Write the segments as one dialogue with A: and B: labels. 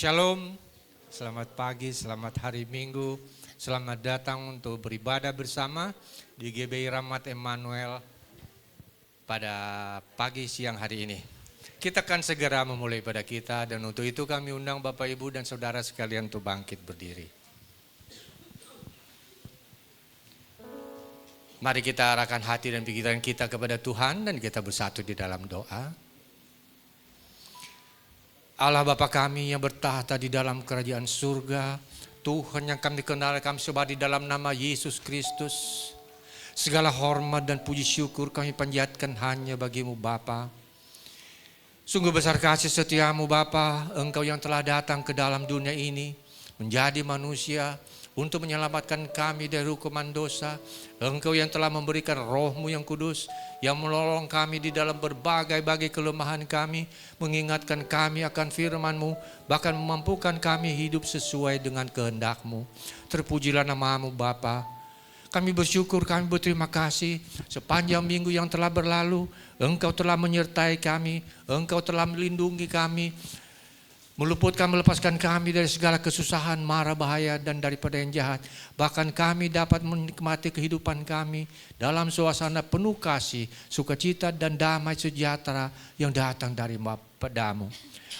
A: Shalom, selamat pagi, selamat hari Minggu, selamat datang untuk beribadah bersama di GBI Rahmat Emmanuel pada pagi siang hari ini. Kita akan segera memulai ibadah kita dan untuk itu kami undang Bapak Ibu dan Saudara sekalian untuk bangkit berdiri. Mari kita arahkan hati dan pikiran kita kepada Tuhan dan kita bersatu di dalam doa. Allah Bapa kami yang bertahta di dalam kerajaan surga, Tuhan yang kami kenal, kami sembah di dalam nama Yesus Kristus. Segala hormat dan puji syukur kami panjatkan hanya bagimu Bapa. Sungguh besar kasih setiamu Bapa, Engkau yang telah datang ke dalam dunia ini menjadi manusia untuk menyelamatkan kami dari hukuman dosa. Engkau yang telah memberikan Roh-Mu yang kudus, yang menolong kami di dalam berbagai-bagai kelemahan kami, mengingatkan kami akan firman-Mu, bahkan memampukan kami hidup sesuai dengan kehendak-Mu. Terpujilah nama-Mu Bapa. Kami bersyukur, kami berterima kasih sepanjang minggu yang telah berlalu, Engkau telah menyertai kami, Engkau telah melindungi kami, meluputkan, melepaskan kami dari segala kesusahan, mara bahaya dan daripada yang jahat. Bahkan kami dapat menikmati kehidupan kami dalam suasana penuh kasih, sukacita dan damai sejahtera yang datang dari Padamu.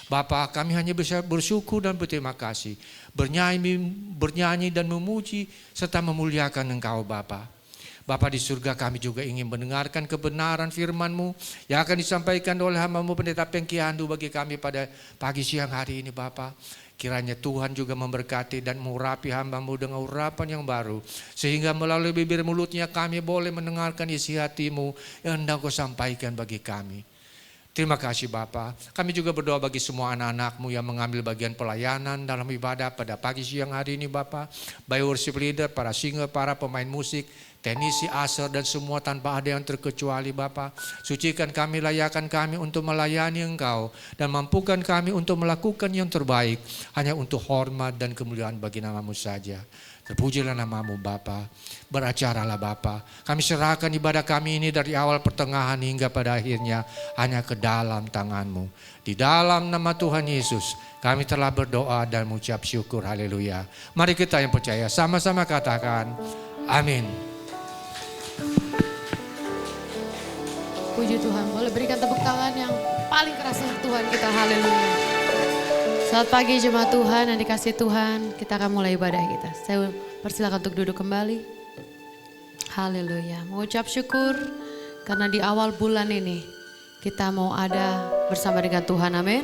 A: Bapa, kami hanya bisa bersyukur dan berterima kasih, bernyanyi dan memuji serta memuliakan Engkau Bapa. Bapa di surga, kami juga ingin mendengarkan kebenaran firman-Mu yang akan disampaikan oleh hamba-Mu Pendeta Pengki Handu bagi kami pada pagi siang hari ini Bapa. Kiranya Tuhan juga memberkati dan mengurapi hamba-Mu dengan urapan yang baru, sehingga melalui bibir mulutnya kami boleh mendengarkan isi hati-Mu yang hendak Kau sampaikan bagi kami. Terima kasih Bapa. Kami juga berdoa bagi semua anak-anak-Mu yang mengambil bagian pelayanan dalam ibadah pada pagi siang hari ini Bapa. Baik worship leader, para singer, para pemain musik, teknisi, usher dan semua tanpa ada yang terkecuali Bapa. Sucikan kami, layakan kami untuk melayani Engkau dan mampukan kami untuk melakukan yang terbaik hanya untuk hormat dan kemuliaan bagi nama-Mu saja. Terpujilah nama-Mu Bapa. Beracaralah Bapa. Kami serahkan ibadah kami ini dari awal pertengahan hingga pada akhirnya hanya ke dalam tangan-Mu. Di dalam nama Tuhan Yesus kami telah berdoa dan mengucap syukur. Haleluya. Mari kita yang percaya sama-sama katakan amin.
B: Puji Tuhan, boleh berikan tepuk tangan yang paling keras untuk Tuhan kita. Haleluya. Selamat pagi jemaat Tuhan yang dikasihi Tuhan. Kita akan mulai ibadah kita. Saya persilakan untuk duduk kembali. Haleluya. Mengucap syukur karena di awal bulan ini kita mau ada bersama dengan Tuhan. Amin.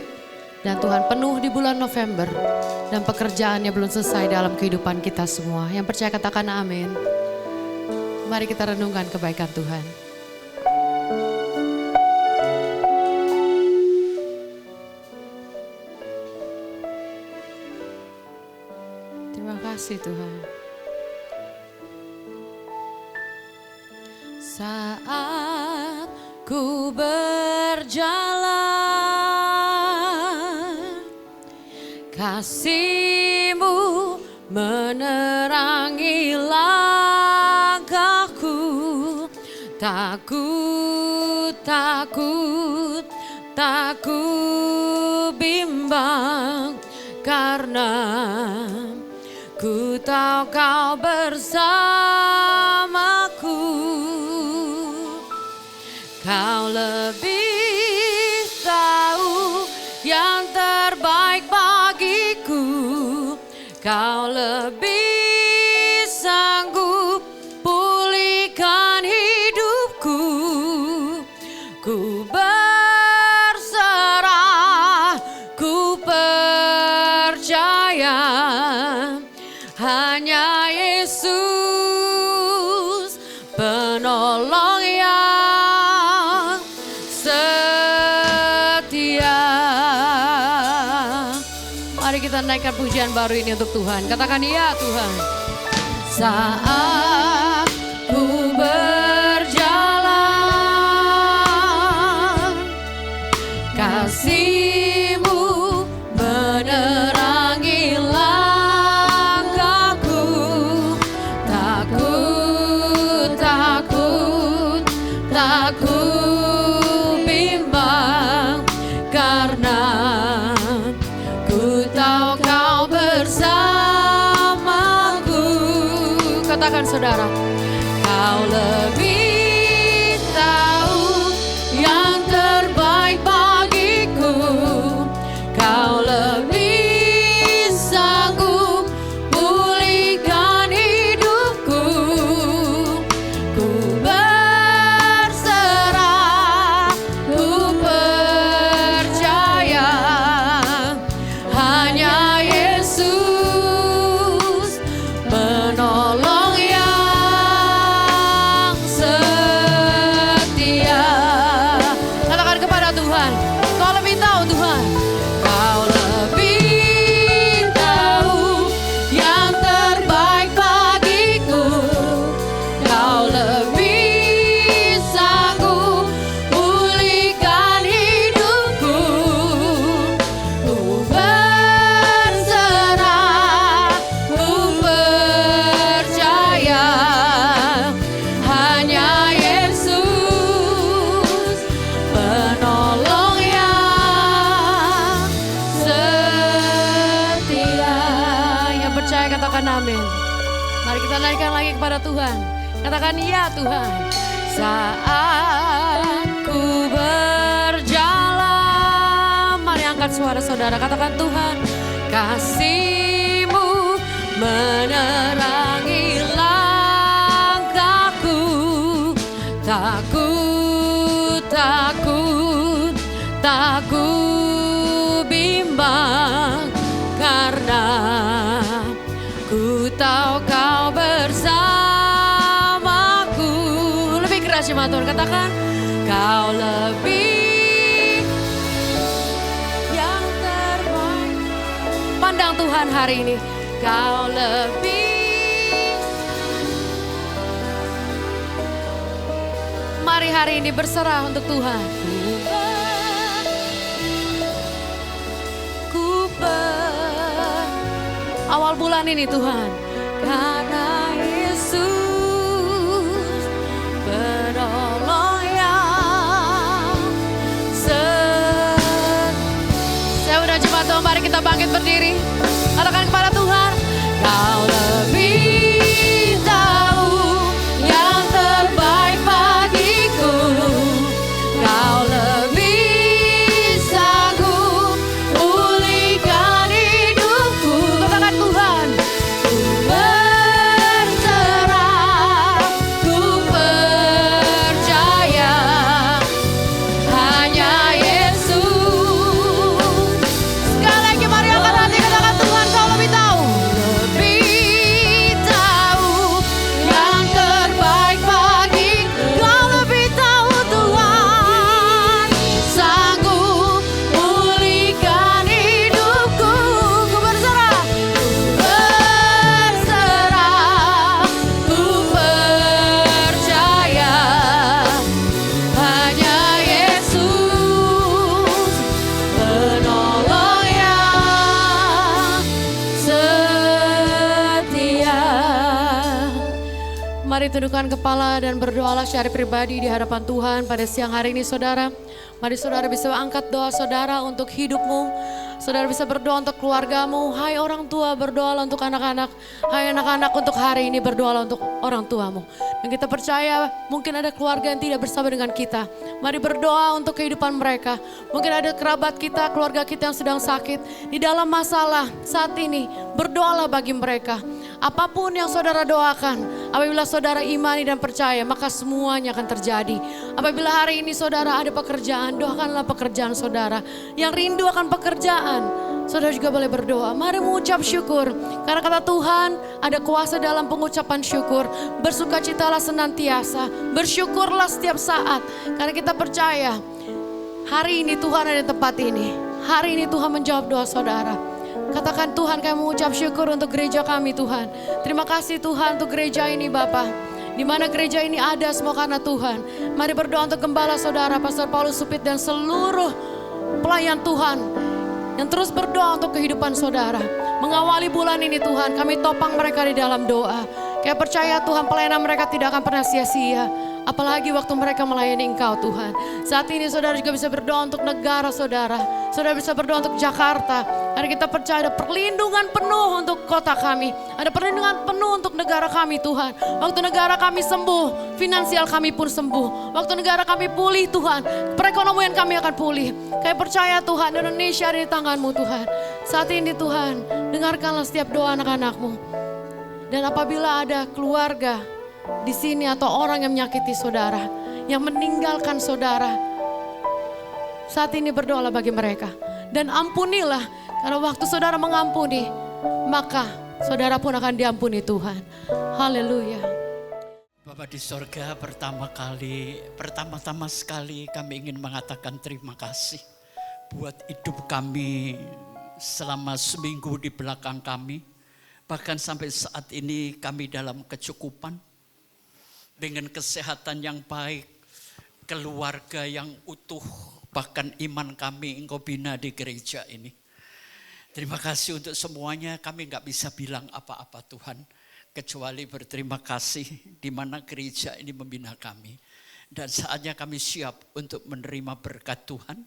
B: Dan Tuhan penuh di bulan November dan pekerjaannya belum selesai dalam kehidupan kita semua. Yang percaya katakan amin. Mari kita renungkan kebaikan Tuhan. Terima kasih Tuhan. Saat ku berjalan, kasih-Mu menerangi langkahku. Takut bimbang karena ku tahu Kau bersamaku. Kau lebih tahu yang terbaik bagiku. Kau lebih sanggup pulihkan hidupku. Ku berserah, ku percaya. Hanya Yesus penolong yang setia. Mari kita naikkan pujian baru ini untuk Tuhan. Katakan iya Tuhan. Saat ku berjalan, kasih-Mu menerangi langkahku. Takut bimbang karena ku tahu saudara. Kau lebih tahu yang terbaik bagiku. Kau lebih sanggup pulihkan hidupku. Ku berserah, ku percaya hanya Yesus penolong yang setia. Katakan kepada Tuhan, Kau lebih tahu Tuhan. Kau lebih tahu yang terbaik bagiku. Kau lebih sanggup pulihkan hidupku. Ku berserah, ku percaya hanya Yesus penolong yang setia. Yang percaya katakan amin. Mari kita naikkan lagi kepada Tuhan. Katakan iya Tuhan. Saat ku berjalan, mari angkat suara saudara. Katakan Tuhan, kasih-Mu menerangi langkahku. Takut, takut, takut bimbang, karena ku tahu Kau bersamaku. Lebih keras jemaat Tuhan, katakan Kau lebih yang terbaik. Pandang Tuhan hari ini, Kau lebih. Mari hari ini berserah untuk Tuhan. Awal bulan ini Tuhan, karena Yesus penolong yang Saya udah jemaat Tuhan, mari kita bangkit berdiri. Katakan kepada Tuhan, Kau lebih tahu yang terbaik bagiku. Kau lebih sanggup pulihkan hidupku. Katakan Tuhan, ku berserah, ku percaya hanya Yesus. Sekali lagi mari angkat hati, katakan Tuhan, Kau lebih tahu. Lebih tahu yang terbaik bagiku. Kau lebih tahu Tuhan, sanggup pulihkan hidupku. Ku berserah, ku percaya hanya Yesus penolong yang setia. Mari tundukkan kepala dan berdoalah secara pribadi di hadapan Tuhan pada siang hari ini saudara. Mari saudara bisa angkat doa saudara untuk hidupmu. Saudara bisa berdoa untuk keluargamu. Hai orang tua, berdoalah untuk anak-anak. Hai anak-anak, untuk hari ini berdoalah untuk orang tuamu. Dan kita percaya mungkin ada keluarga yang tidak bersama dengan kita. Mari berdoa untuk kehidupan mereka. Mungkin ada kerabat kita, keluarga kita yang sedang sakit. Di dalam masalah saat ini, berdoalah bagi mereka. Apapun yang saudara doakan, apabila saudara imani dan percaya, maka semuanya akan terjadi. Apabila hari ini saudara ada pekerjaan, doakanlah pekerjaan saudara. Yang rindu akan pekerjaan, saudara juga boleh berdoa. Mari mengucap syukur, karena kata Tuhan ada kuasa dalam pengucapan syukur. Bersukacitalah senantiasa, bersyukurlah setiap saat. Karena kita percaya hari ini Tuhan ada di tempat ini. Hari ini Tuhan menjawab doa saudara. Katakan Tuhan, kami mengucap syukur untuk gereja kami Tuhan. Terima kasih Tuhan untuk gereja ini Bapa. Di mana gereja ini ada semua karena Tuhan. Mari berdoa untuk gembala saudara Pastor Paulus Supit dan seluruh pelayan Tuhan yang terus berdoa untuk kehidupan saudara. Mengawali bulan ini Tuhan, kami topang mereka di dalam doa. Kami percaya Tuhan, pelayanan mereka tidak akan pernah sia-sia. Apalagi waktu mereka melayani Engkau Tuhan. Saat ini saudara juga bisa berdoa untuk negara saudara. Saudara bisa berdoa untuk Jakarta. Hari kita percaya ada perlindungan penuh untuk kota kami. Ada perlindungan penuh untuk negara kami Tuhan. Waktu negara kami sembuh, finansial kami pun sembuh. Waktu negara kami pulih Tuhan, perekonomian kami akan pulih. Kami percaya Tuhan, Indonesia ada di tangan-Mu Tuhan. Saat ini Tuhan, dengarkanlah setiap doa anak-anak-Mu. Dan apabila ada keluarga di sini atau orang yang menyakiti saudara, yang meninggalkan saudara, saat ini berdoalah bagi mereka. Dan ampunilah, karena waktu saudara mengampuni, maka saudara pun akan diampuni Tuhan. Haleluya.
C: Bapa di sorga, pertama-tama sekali kami ingin mengatakan terima kasih buat hidup kami selama seminggu di belakang kami. Bahkan sampai saat ini kami dalam kecukupan, dengan kesehatan yang baik, keluarga yang utuh, bahkan iman kami Engkau bina di gereja ini. Terima kasih untuk semuanya, kami gak bisa bilang apa-apa Tuhan, kecuali berterima kasih di mana gereja ini membina kami. Dan saatnya kami siap untuk menerima berkat Tuhan.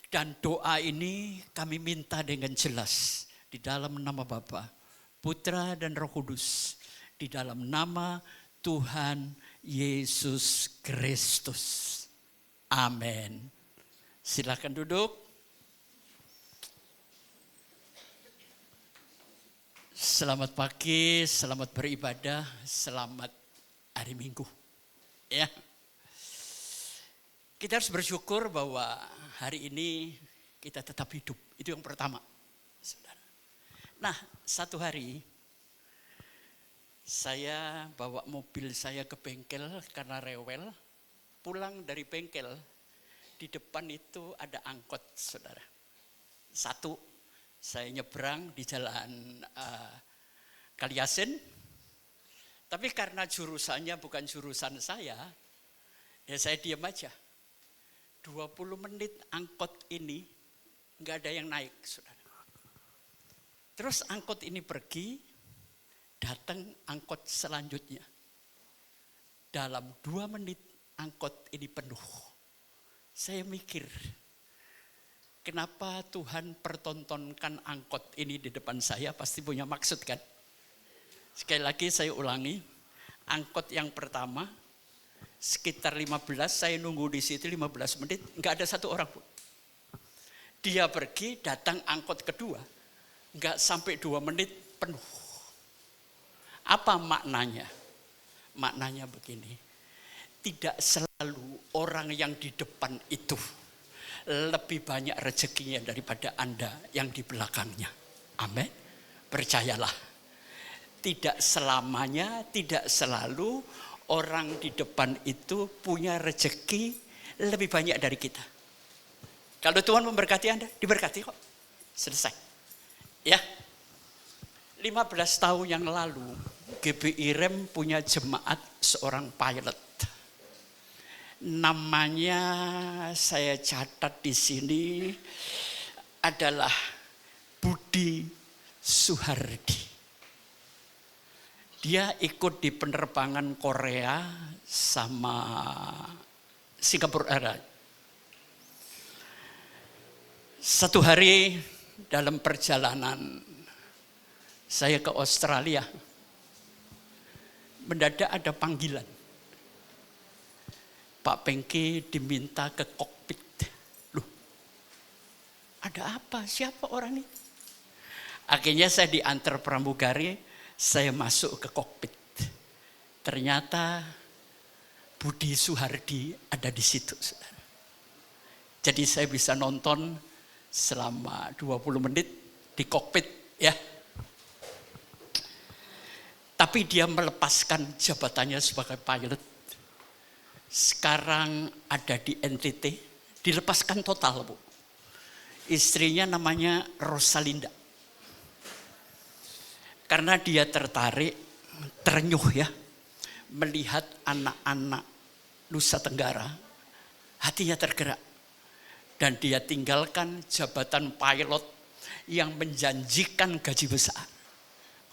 C: Dan doa ini kami minta dengan jelas di dalam nama Bapa, Putra dan Roh Kudus, di dalam nama Tuhan Yesus Kristus. Amin. Silakan duduk. Selamat pagi, selamat beribadah, selamat hari Minggu. Ya. Kita harus bersyukur bahwa hari ini kita tetap hidup. Itu yang pertama. Saudara. Nah, satu hari saya bawa mobil saya ke bengkel karena rewel. Pulang dari bengkel, di depan itu ada angkot, saudara. Satu, saya nyebrang di jalan Kaliasin. Tapi karena jurusannya bukan jurusan saya, ya saya diam aja. 20 menit angkot ini nggak ada yang naik, saudara. Terus angkot ini pergi, datang angkot selanjutnya. Dalam 2 menit angkot ini penuh. Saya mikir, kenapa Tuhan pertontonkan angkot ini di depan saya? Pasti punya maksud kan? Sekali lagi saya ulangi, angkot yang pertama sekitar 15, saya nunggu di situ 15 menit, nggak ada satu orang pun. Dia pergi, datang angkot kedua, nggak sampai 2 menit penuh. Apa maknanya? Maknanya begini, tidak selalu orang yang di depan itu lebih banyak rezekinya daripada Anda yang di belakangnya. Amin. Percayalah. Tidak selamanya, tidak selalu orang di depan itu punya rezeki lebih banyak dari kita. Kalau Tuhan memberkati Anda, diberkati kok. Selesai. Ya. 15 tahun yang lalu, GBI Rem punya jemaat seorang pilot. Namanya saya catat di sini adalah Budi Suhardi. Dia ikut di penerbangan Korea sama Singapura Airlines. Satu hari dalam perjalanan saya ke Australia, mendadak ada panggilan. Pak Pengki diminta ke kokpit. Loh, ada apa? Siapa orang ini? Akhirnya saya diantar pramugari, saya masuk ke kokpit. Ternyata Budi Suhardi ada di situ. Jadi saya bisa nonton selama 20 menit di kokpit ya. Tapi dia melepaskan jabatannya sebagai pilot. Sekarang ada di NTT, dilepaskan total, Bu. Istrinya namanya Rosalinda. Karena dia tertarik, terenyuh ya, melihat anak-anak Nusa Tenggara, hatinya tergerak. Dan dia tinggalkan jabatan pilot yang menjanjikan gaji besar.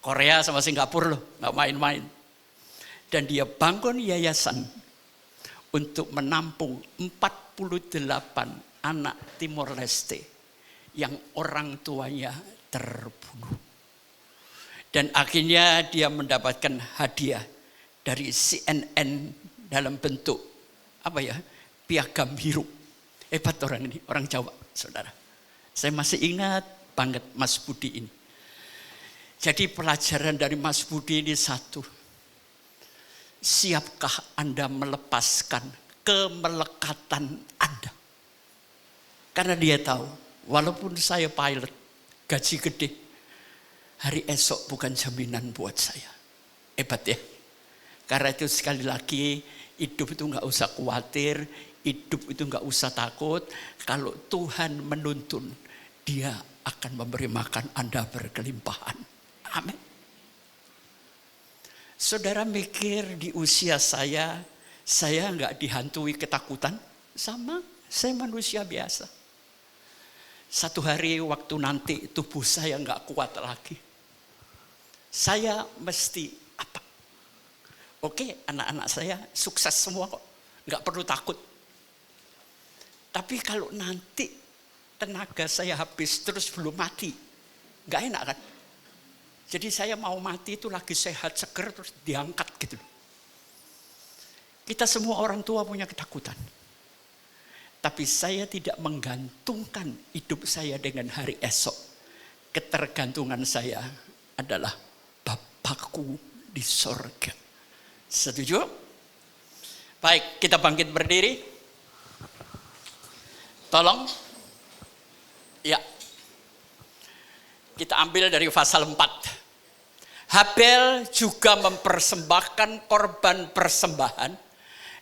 C: Korea sama Singapura loh, gak main-main. Dan dia bangun yayasan untuk menampung 48 anak Timor Leste yang orang tuanya terbunuh. Dan akhirnya dia mendapatkan hadiah dari CNN dalam bentuk piagam biru. Hebat orang ini, orang Jawa, saudara. Saya masih ingat banget Mas Budi ini. Jadi pelajaran dari Mas Budi ini satu. Siapkah Anda melepaskan kemelekatan Anda? Karena dia tahu, walaupun saya pilot, gaji gede, hari esok bukan jaminan buat saya. Hebat ya. Karena itu sekali lagi, hidup itu gak usah khawatir, hidup itu gak usah takut. Kalau Tuhan menuntun, Dia akan memberi makan Anda berkelimpahan. Amin. Saudara mikir di usia saya gak dihantui ketakutan? Sama, saya manusia biasa. Satu hari waktu nanti tubuh saya gak kuat lagi. Saya mesti apa? Oke, anak-anak saya sukses semua kok. Gak perlu takut. Tapi kalau nanti tenaga saya habis terus belum mati, gak enak kan? Jadi saya mau mati itu lagi sehat, seger, terus diangkat gitu. Kita semua orang tua punya ketakutan. Tapi saya tidak menggantungkan hidup saya dengan hari esok. Ketergantungan saya adalah Bapakku di sorga. Setuju? Baik, kita bangkit berdiri. Tolong. Ya. Kita ambil dari pasal 4. Habel juga mempersembahkan korban persembahan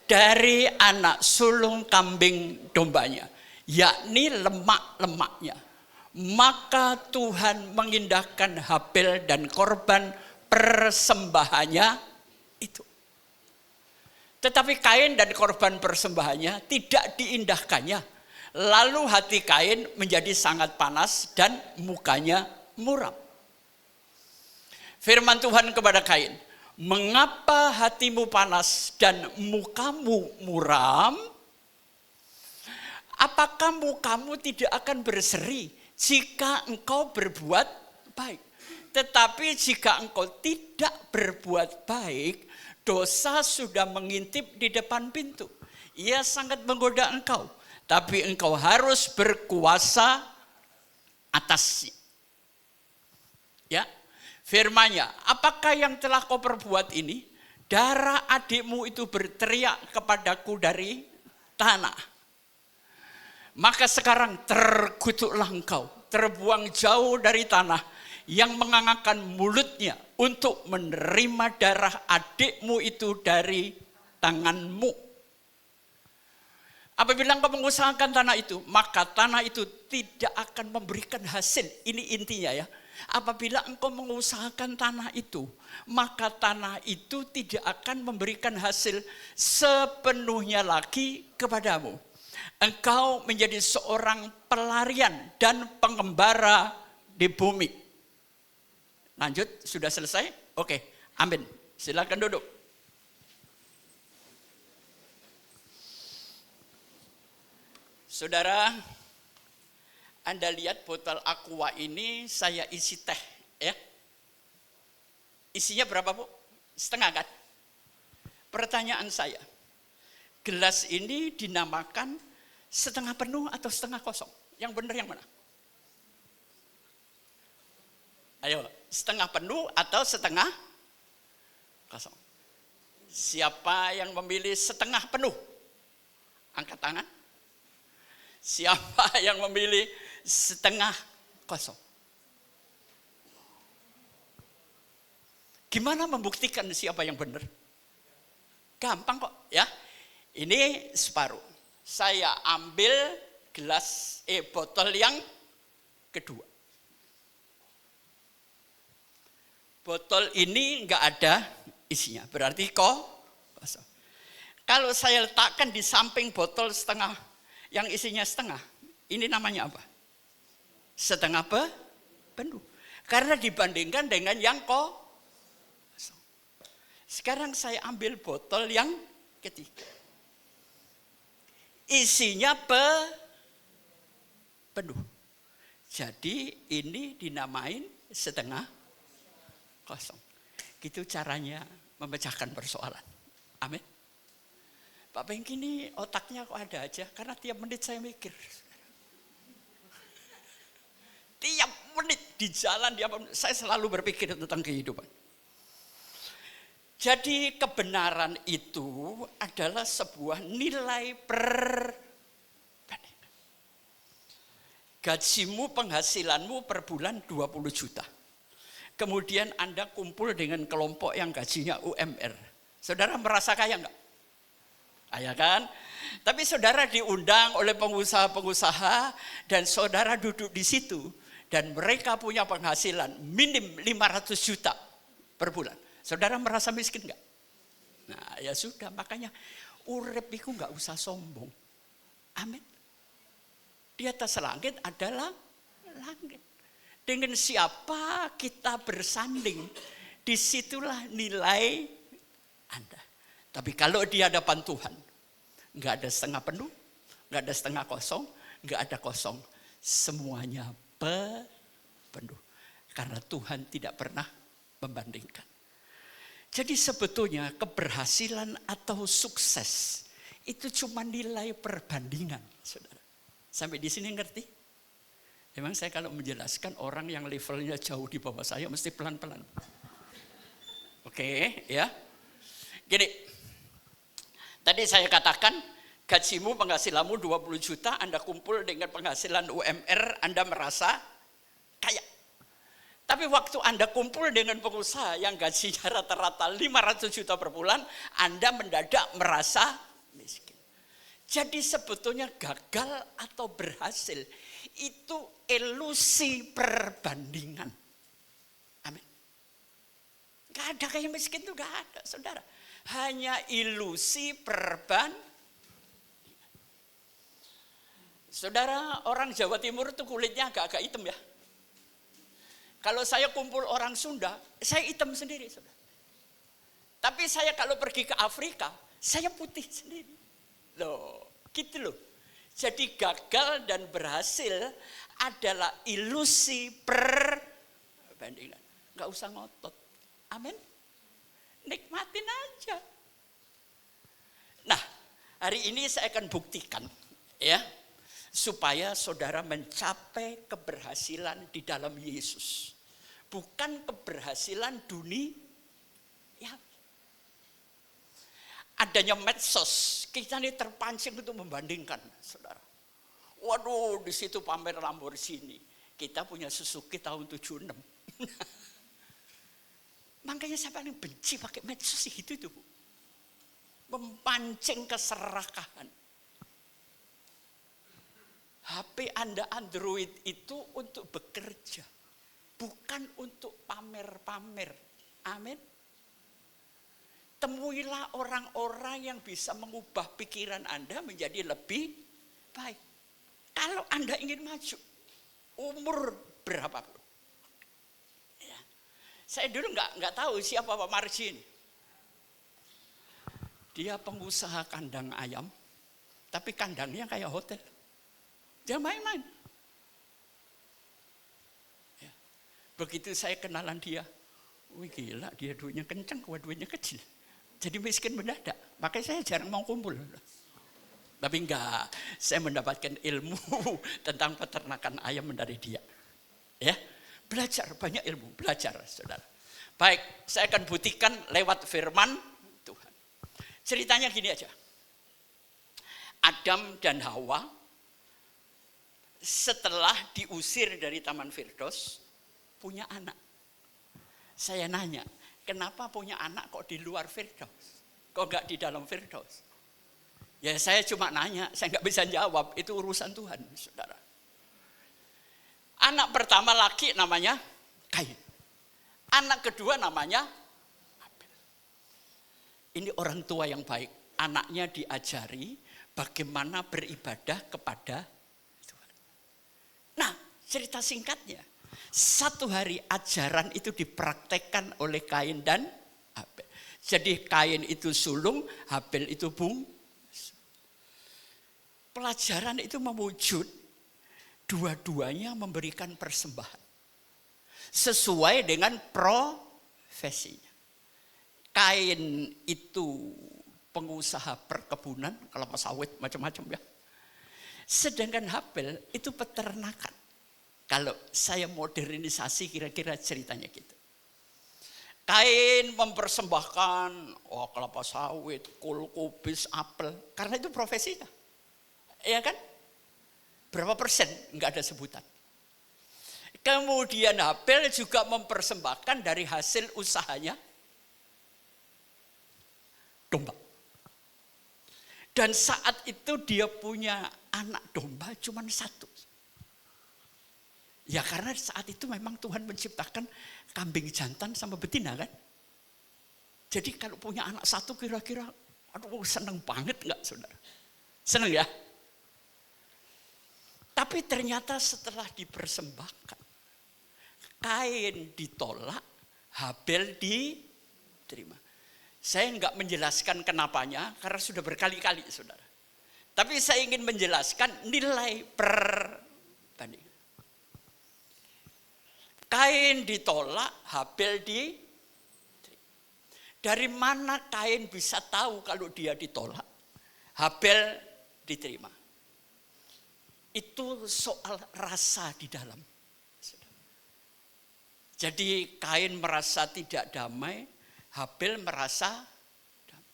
C: dari anak sulung kambing dombanya, yakni lemak-lemaknya. Maka Tuhan mengindahkan Habel dan korban persembahannya itu. Tetapi Kain dan korban persembahannya tidak diindahkannya. Lalu hati Kain menjadi sangat panas dan mukanya muram. Firman Tuhan kepada Kain, mengapa hatimu panas dan mukamu muram? Apakah mukamu tidak akan berseri jika engkau berbuat baik? Tetapi jika engkau tidak berbuat baik, dosa sudah mengintip di depan pintu. Ia sangat menggoda engkau, tapi engkau harus berkuasa atasnya. Ya, firman-Nya, apakah yang telah kau perbuat ini? Darah adikmu itu berteriak kepadaku dari tanah. Maka sekarang terkutuklah engkau, terbuang jauh dari tanah yang mengangangkan mulutnya untuk menerima darah adikmu itu dari tanganmu. Apabila engkau mengusahakan tanah itu, maka tanah itu tidak akan memberikan hasil. Ini intinya ya. Apabila engkau mengusahakan tanah itu, maka tanah itu tidak akan memberikan hasil sepenuhnya lagi kepadamu. Engkau menjadi seorang pelarian dan pengembara di bumi. Lanjut, sudah selesai? Oke, amin. Silakan duduk. Saudara, Anda lihat botol aqua ini saya isi teh, ya. Isinya berapa, Bu? Setengah kan? Pertanyaan saya, gelas ini dinamakan setengah penuh atau setengah kosong? Yang benar yang mana? Ayo, setengah penuh atau setengah kosong? Siapa yang memilih setengah penuh? Angkat tangan. Siapa yang memilih setengah kosong? Gimana membuktikan siapa yang benar? Gampang kok ya. Ini separuh. Saya ambil botol yang kedua. Botol ini enggak ada isinya, berarti kosong. Kalau saya letakkan di samping botol setengah yang isinya setengah, ini namanya apa? Setengah penuh. Karena dibandingkan dengan yang kosong. Sekarang saya ambil botol yang ketiga. Isinya penuh. Jadi ini dinamain setengah kosong. Gitu caranya memecahkan persoalan. Amin. Pak Bengki ini otaknya kok ada aja, karena tiap menit saya mikir. Tiap menit di jalan, saya selalu berpikir tentang kehidupan. Jadi kebenaran itu adalah sebuah nilai perbandingan. Gajimu, penghasilanmu per bulan 20 juta. Kemudian Anda kumpul dengan kelompok yang gajinya UMR. Saudara merasa kaya enggak? Kaya kan? Tapi saudara diundang oleh pengusaha-pengusaha dan saudara duduk di situ dan mereka punya penghasilan minim 500 juta per bulan. Saudara merasa miskin enggak? Nah ya sudah, makanya urip itu enggak usah sombong. Amin. Di atas langit adalah langit. Dengan siapa kita bersanding, disitulah nilai Anda. Tapi kalau di hadapan Tuhan, enggak ada setengah penuh, enggak ada setengah kosong, enggak ada kosong. Semuanya penuh. Karena Tuhan tidak pernah membandingkan. Jadi sebetulnya keberhasilan atau sukses itu cuma nilai perbandingan, saudara. Sampai di sini ngerti? Memang saya kalau menjelaskan orang yang levelnya jauh di bawah saya mesti pelan-pelan. Oke, ya. Gini, tadi saya katakan gajimu, penghasilanmu 20 juta, Anda kumpul dengan penghasilan UMR, Anda merasa kaya. Tapi waktu Anda kumpul dengan pengusaha yang gajinya rata-rata 500 juta per bulan, Anda mendadak merasa miskin. Jadi sebetulnya gagal atau berhasil itu ilusi perbandingan. Amin. Gak ada kayak miskin itu, gak ada saudara. Hanya ilusi perbandingan. Saudara, orang Jawa Timur itu kulitnya agak-agak hitam ya. Kalau saya kumpul orang Sunda, saya hitam sendiri, saudara. Tapi saya kalau pergi ke Afrika, saya putih sendiri. Loh, gitu loh. Jadi gagal dan berhasil adalah ilusi perbandingan. Gak usah ngotot. Amin. Nikmatin aja. Nah, hari ini saya akan buktikan ya, supaya saudara mencapai keberhasilan di dalam Yesus. Bukan keberhasilan dunia. Ya. Adanya medsos, kita ini terpancing untuk membandingkan, saudara. Waduh, di situ pamer Lamborghini. Kita punya Suzuki tahun 76. Makanya saya paling benci pakai medsos itu tuh. Memancing keserakahan. HP Anda Android itu untuk bekerja, bukan untuk pamer-pamer. Amin. Temuilah orang-orang yang bisa mengubah pikiran Anda menjadi lebih baik. Kalau Anda ingin maju, umur berapapun. Ya. Saya dulu nggak tahu siapa Pak Marji ini. Dia pengusaha kandang ayam, tapi kandangnya kayak hotel. Dia main-main. Ya. Begitu saya kenalan dia, wih gila, dia duitnya kencang, gua duitnya kecil. Jadi miskin mendadak, makanya saya jarang mau kumpul. Tapi enggak, saya mendapatkan ilmu tentang peternakan ayam dari dia. Ya, belajar banyak ilmu, belajar saudara. Baik, saya akan buktikan lewat firman Tuhan. Ceritanya gini aja. Adam dan Hawa setelah diusir dari Taman Firdaus punya anak. Saya nanya, kenapa punya anak kok di luar Firdaus? Kok enggak di dalam Firdaus? Ya saya cuma nanya, saya enggak bisa jawab, itu urusan Tuhan, saudara. Anak pertama laki namanya Kain. Anak kedua namanya Abel. Ini orang tua yang baik. Anaknya diajari bagaimana beribadah kepada Tuhan. Nah, cerita singkatnya. Satu hari ajaran itu dipraktekkan oleh Kain dan Abel. Jadi Kain itu sulung, Abel itu bung. Pelajaran itu mewujud Dua-duanya memberikan persembahan sesuai dengan profesinya. Kain itu pengusaha perkebunan, kelapa sawit macam-macam ya. Sedangkan Habel itu peternakan. Kalau saya modernisasi kira-kira ceritanya gitu. Kain mempersembahkan kelapa sawit, kol, kubis, apel. Karena itu profesinya. Iya kan? Berapa persen? Enggak ada sebutan. Kemudian Habel juga mempersembahkan dari hasil usahanya domba. Dan saat itu dia punya anak domba cuma satu. Ya karena saat itu memang Tuhan menciptakan kambing jantan sama betina kan. Jadi kalau punya anak satu kira-kira, aduh seneng banget enggak saudara? Seneng ya? Tapi ternyata setelah dipersembahkan, Kain ditolak, Habel diterima. Saya enggak menjelaskan kenapanya karena sudah berkali-kali saudara. Tapi saya ingin menjelaskan nilai perbandingan. Kain ditolak, Habel diterima. Dari mana Kain bisa tahu kalau dia ditolak, Habel diterima? Itu soal rasa di dalam. Jadi Kain merasa tidak damai, Habel merasa damai.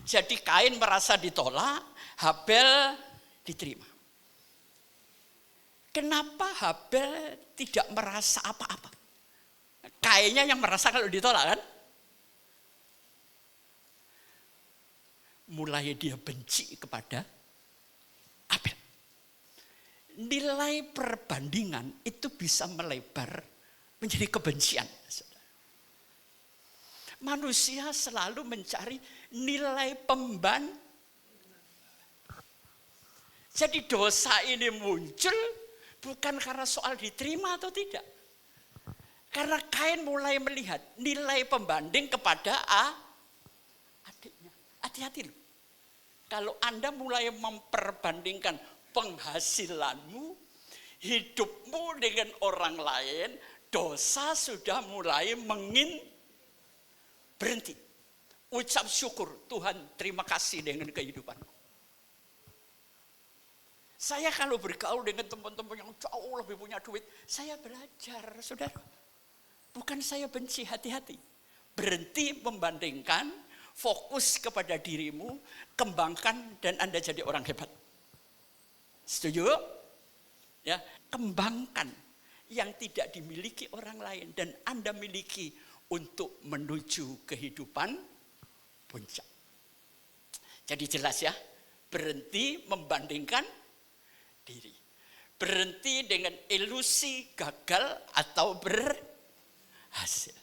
C: Jadi Kain merasa ditolak, Habel diterima. Kenapa Habel tidak merasa apa-apa? Kainnya yang merasa kalau ditolak kan? Mulai dia benci kepada Habel. Nilai perbandingan itu bisa melebar menjadi kebencian. Manusia selalu mencari nilai pembanding. Jadi dosa ini muncul bukan karena soal diterima atau tidak. Karena Kain mulai melihat nilai pembanding kepada adiknya. Hati-hati loh. Kalau Anda mulai memperbandingkan penghasilanmu, hidupmu dengan orang lain, dosa sudah mulai berhenti. Ucap syukur, Tuhan terima kasih dengan kehidupanmu. Saya kalau bergaul dengan teman-teman yang jauh lebih punya duit, saya belajar, saudara. Bukan saya benci, hati-hati. Berhenti membandingkan, fokus kepada dirimu, kembangkan dan Anda jadi orang hebat. Setuju? Ya, kembangkan yang tidak dimiliki orang lain dan Anda miliki untuk menuju kehidupan puncak. Jadi jelas ya, berhenti membandingkan diri. Berhenti dengan ilusi gagal atau berhasil.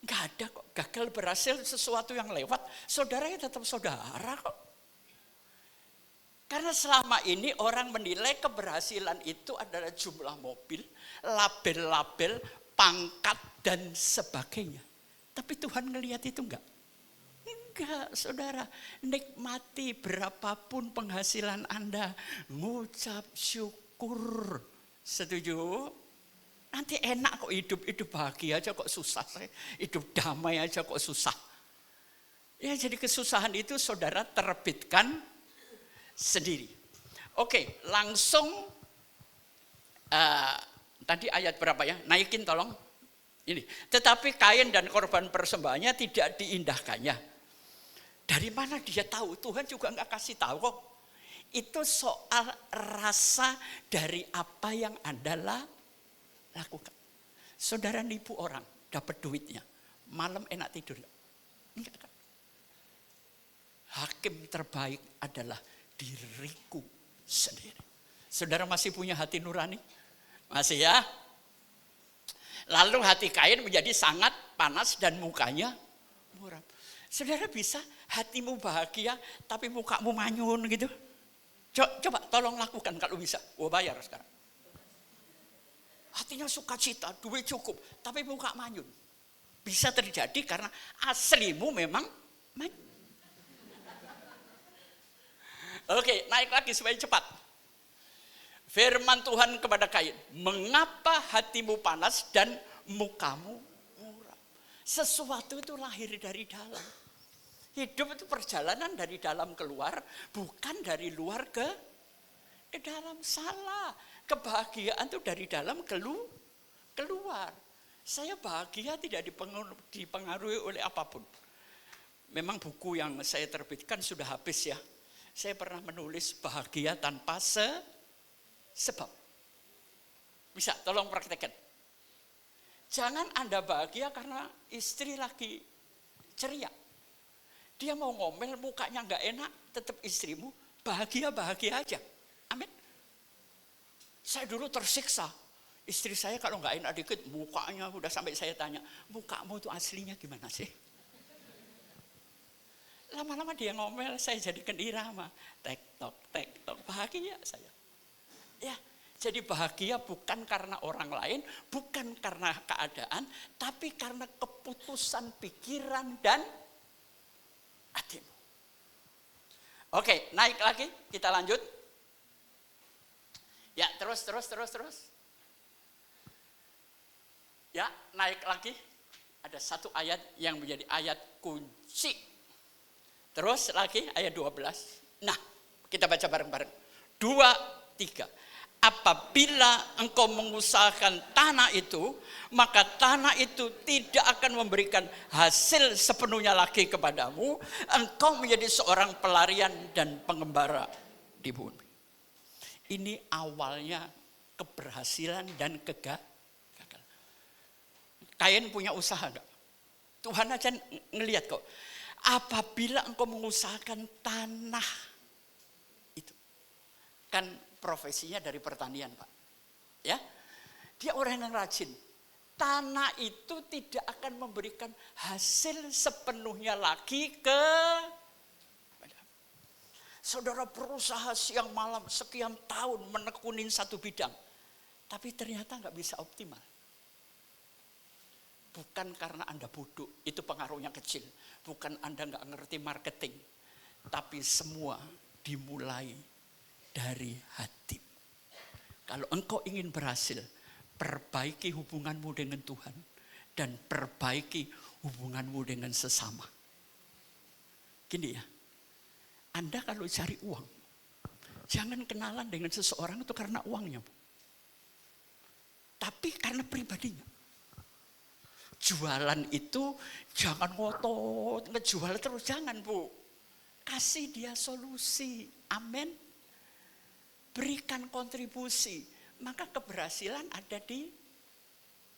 C: Enggak ada kok gagal berhasil sesuatu yang lewat. Saudaranya tetap saudara kok. Karena selama ini orang menilai keberhasilan itu adalah jumlah mobil, label-label, pangkat dan sebagainya. Tapi Tuhan ngelihat itu enggak? Enggak, saudara. Nikmati berapapun penghasilan Anda. Ngucap syukur. Setuju? Nanti enak kok hidup bahagia aja kok susah. Hidup damai aja kok susah. Ya jadi kesusahan itu saudara terbitkan sendiri. Oke, langsung tadi ayat berapa ya? Naikin tolong. Ini. Tetapi Kain dan korban persembahannya tidak diindahkannya. Dari mana dia tahu? Tuhan juga enggak kasih tahu kok. Itu soal rasa dari apa yang Anda lakukan. Saudara nipu orang, dapat duitnya. Malam enak tidur. Enggak kan? Hakim terbaik adalah diriku sendiri. Saudara masih punya hati nurani? Masih ya? Lalu hati Kain menjadi sangat panas dan mukanya muram. Saudara bisa hatimu bahagia tapi mukamu manyun gitu? Coba tolong lakukan kalau bisa. Gua bayar sekarang. Hatinya sukacita, duit cukup, tapi muka manyun. Bisa terjadi karena aslimu memang manyun. Oke, naik lagi supaya cepat. Firman Tuhan kepada Kain, mengapa hatimu panas dan mukamu muram? Sesuatu itu lahir dari dalam. Hidup itu perjalanan dari dalam keluar, bukan dari luar ke dalam. Salah. Kebahagiaan itu dari dalam keluar. Saya bahagia tidak dipengaruhi oleh apapun. Memang buku yang saya terbitkan sudah habis ya. Saya pernah menulis bahagia tanpa sebab. Bisa, tolong praktekkan. Jangan Anda bahagia karena istri lagi ceria. Dia mau ngomel, mukanya nggak enak, tetap istrimu bahagia-bahagia aja. Amin. Saya dulu tersiksa. Istri saya kalau nggak enak dikit, mukanya udah sampai saya tanya, mukamu itu aslinya gimana sih? Lama-lama dia ngomel, saya jadikan irama. Tek tok, bahagia saya. Ya, jadi bahagia bukan karena orang lain, bukan karena keadaan, tapi karena keputusan pikiran dan hatimu. Oke, naik lagi, kita lanjut. Ya, terus. Ya, naik lagi. Ada satu ayat yang menjadi ayat kunci. Terus lagi ayat 12. Nah, kita baca bareng-bareng. 2, 3. Apabila engkau mengusahakan tanah itu, maka tanah itu tidak akan memberikan hasil sepenuhnya lagi kepadamu. Engkau menjadi seorang pelarian dan pengembara di bumi. Ini awalnya keberhasilan dan kegagalan. Kain punya usaha enggak? Tuhan aja ngelihat kok. Apabila engkau mengusahakan tanah itu. Kan profesinya dari pertanian, Pak. Ya. Dia orang yang rajin. Tanah itu tidak akan memberikan hasil sepenuhnya lagi ke saudara berusaha siang malam sekian tahun menekunin satu bidang. Tapi ternyata nggak bisa optimal. Bukan karena Anda bodoh, itu pengaruhnya kecil. Bukan Anda nggak ngerti marketing. Tapi semua dimulai dari hati. Kalau engkau ingin berhasil, perbaiki hubunganmu dengan Tuhan. Dan perbaiki hubunganmu dengan sesama. Gini ya, Anda kalau cari uang, jangan kenalan dengan seseorang itu karena uangnya. Tapi karena pribadinya. Jualan itu jangan ngotot, ngejual terus, jangan Bu. Kasih dia solusi, amin. Berikan kontribusi, maka keberhasilan ada di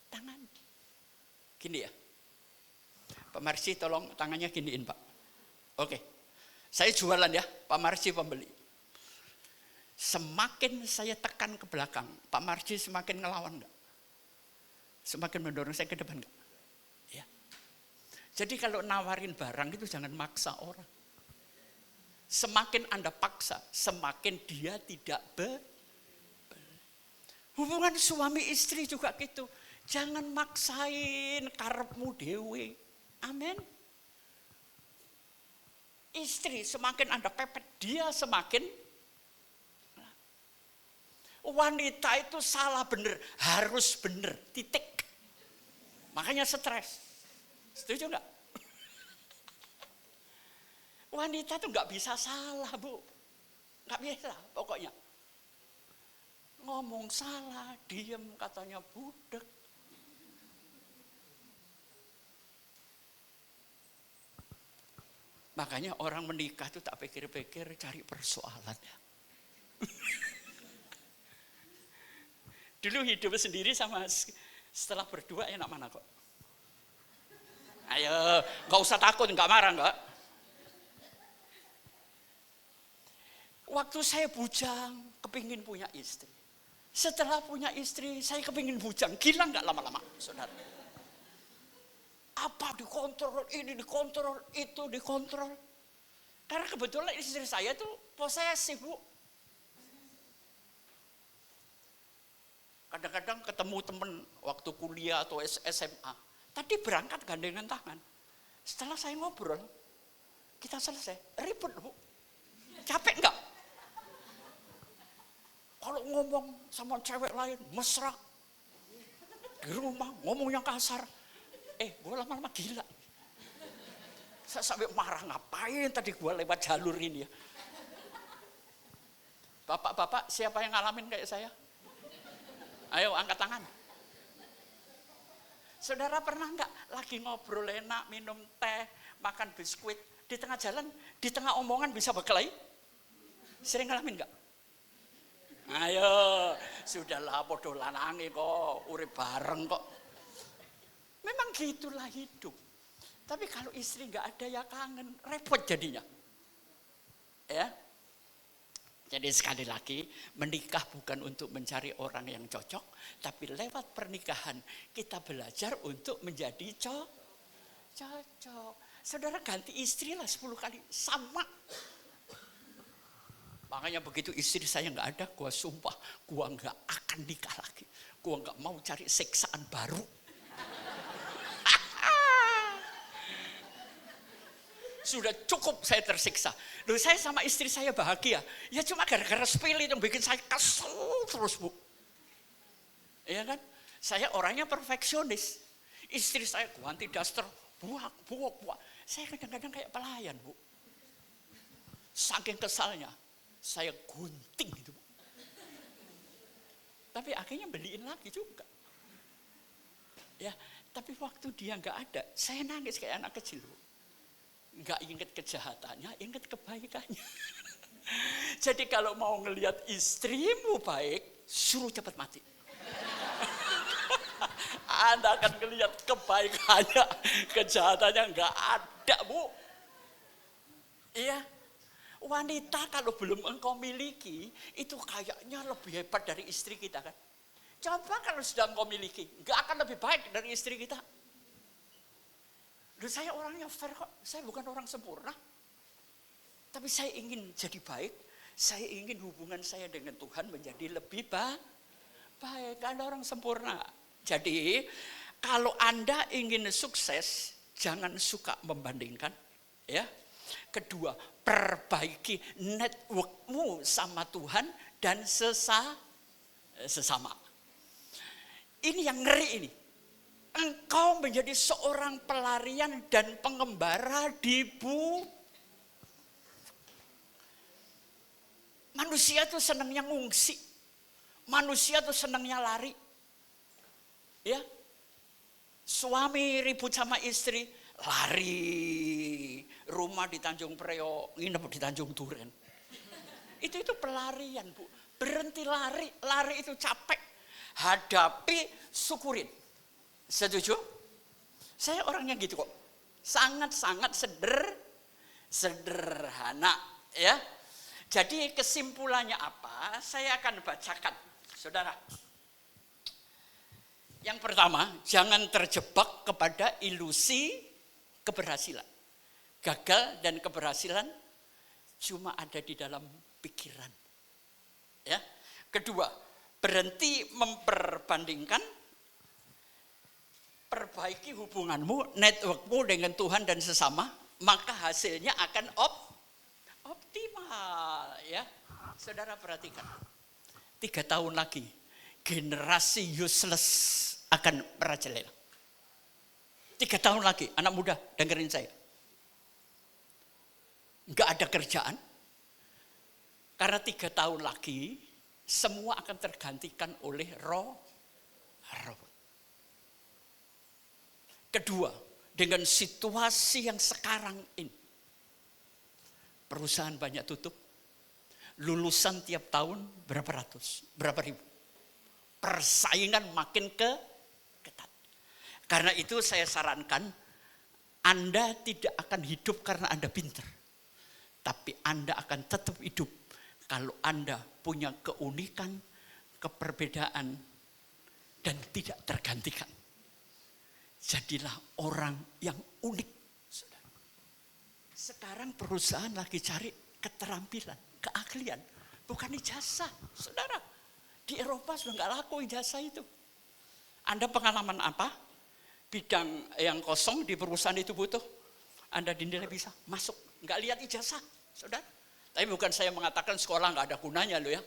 C: tangan. Gini ya, Pak Marsi tolong tangannya giniin Pak. Oke, saya jualan ya, Pak Marsi pembeli. Semakin saya tekan ke belakang, Pak Marsi semakin ngelawan enggak? Semakin mendorong saya ke depan enggak? Ya. Jadi kalau nawarin barang itu jangan maksa orang. Semakin Anda paksa, semakin dia tidak beli. Hubungan suami istri juga gitu. Jangan maksain karepmu dewe. Amin. Istri semakin Anda pepet, dia semakin. Wanita itu salah bener, harus bener, titik. Makanya stres. Setuju enggak? Wanita itu enggak bisa salah, Bu. Enggak bisa, pokoknya. Ngomong salah, diem katanya budek. Makanya orang menikah itu tak pikir-pikir cari persoalan ya. Dulu hidup sendiri sama setelah berdua enak mana kok? Ayo, gak usah takut, gak marah gak? Waktu saya bujang, kepingin punya istri. Setelah punya istri, saya kepingin bujang. Gila gak lama-lama, saudara? Apa dikontrol, ini dikontrol, itu dikontrol. Karena kebetulan istri saya tuh posesif, Bu. Kadang-kadang ketemu temen waktu kuliah atau SMA. Tadi berangkat gandengan tangan. Setelah saya ngobrol, kita selesai. Ribut, Bu. Capek enggak? Kalau ngomong sama cewek lain, mesra. Di rumah ngomong yang kasar. Gue lama-lama gila. Saya sampai marah, ngapain tadi gue lewat jalur ini ya. Bapak-bapak, siapa yang ngalamin kayak saya? Ayo angkat tangan. Saudara pernah enggak lagi ngobrol enak, minum teh, makan biskuit, di tengah jalan, di tengah omongan bisa berkelahi? Sering ngalamin enggak? Ayo, sudahlah podo lanange kok, urip bareng kok. Memang gitulah hidup. Tapi kalau istri enggak ada ya kangen, repot jadinya. Ya. Jadi sekali lagi, menikah bukan untuk mencari orang yang cocok, tapi lewat pernikahan kita belajar untuk menjadi cocok. Saudara ganti istri lah 10 kali, sama. Makanya begitu istri saya nggak ada, gua sumpah, gua nggak akan nikah lagi. Gua nggak mau cari siksaan baru. Sudah cukup saya tersiksa. Loh, saya sama istri saya bahagia. Ya cuma gara-gara spill itu bikin saya kesel terus, Bu. Iya kan? Saya orangnya perfeksionis. Istri saya ganti daster, buak. Saya kadang-kadang kayak pelayan, Bu. Saking kesalnya, saya gunting itu, Bu. Tapi akhirnya beliin lagi juga. Ya, tapi waktu dia nggak ada, saya nangis kayak anak kecil, Bu. Nggak ingat kejahatannya, ingat kebaikannya. Jadi kalau mau ngelihat istrimu baik, suruh cepat mati. Anda akan ngelihat kebaikannya, kejahatannya nggak ada, Bu. Iya. Wanita kalau belum engkau miliki, itu kayaknya lebih hebat dari istri kita kan. Coba kalau sudah engkau miliki, nggak akan lebih baik dari istri kita. Loh, saya orangnya fair kok, saya bukan orang sempurna. Tapi saya ingin jadi baik, saya ingin hubungan saya dengan Tuhan menjadi lebih baik. Anda orang sempurna. Jadi kalau Anda ingin sukses, jangan suka membandingkan. Ya. Kedua, perbaiki networkmu sama Tuhan dan sesama. Ini yang ngeri ini. Engkau menjadi seorang pelarian dan pengembara di bumi. Manusia tuh senangnya ngungsi. Manusia tuh senangnya lari. Ya. Suami ribut sama istri, lari. Rumah di Tanjung Priok, nginep di Tanjung Duren. Itu pelarian, Bu. Berhenti lari. Lari itu capek. Hadapi, syukurin. Setuju? Saya orangnya gitu kok. Sangat-sangat sederhana. Ya. Jadi kesimpulannya apa? Saya akan bacakan. Saudara. Yang pertama, jangan terjebak kepada ilusi keberhasilan. Gagal dan keberhasilan cuma ada di dalam pikiran. Ya. Kedua, berhenti memperbandingkan. Perbaiki hubunganmu, networkmu dengan Tuhan dan sesama, maka hasilnya akan optimal. Ya, saudara perhatikan. 3 tahun lagi, generasi useless akan merajalela. 3 tahun lagi, anak muda dengerin saya. Enggak ada kerjaan, karena 3 tahun lagi, semua akan tergantikan oleh robot. Kedua, dengan situasi yang sekarang ini, perusahaan banyak tutup, lulusan tiap tahun berapa ribu. Persaingan makin ketat. Karena itu saya sarankan, Anda tidak akan hidup karena Anda pintar. Tapi Anda akan tetap hidup kalau Anda punya keunikan, keperbedaan, dan tidak tergantikan. Jadilah orang yang unik. Sekarang perusahaan lagi cari keterampilan, keahlian, bukan ijazah. Saudara, di Eropa sudah nggak laku ijazah itu. Anda pengalaman apa? Bidang yang kosong di perusahaan itu butuh. Anda dinilai bisa masuk, nggak lihat ijazah, saudara. Tapi bukan saya mengatakan sekolah nggak ada gunanya loh ya.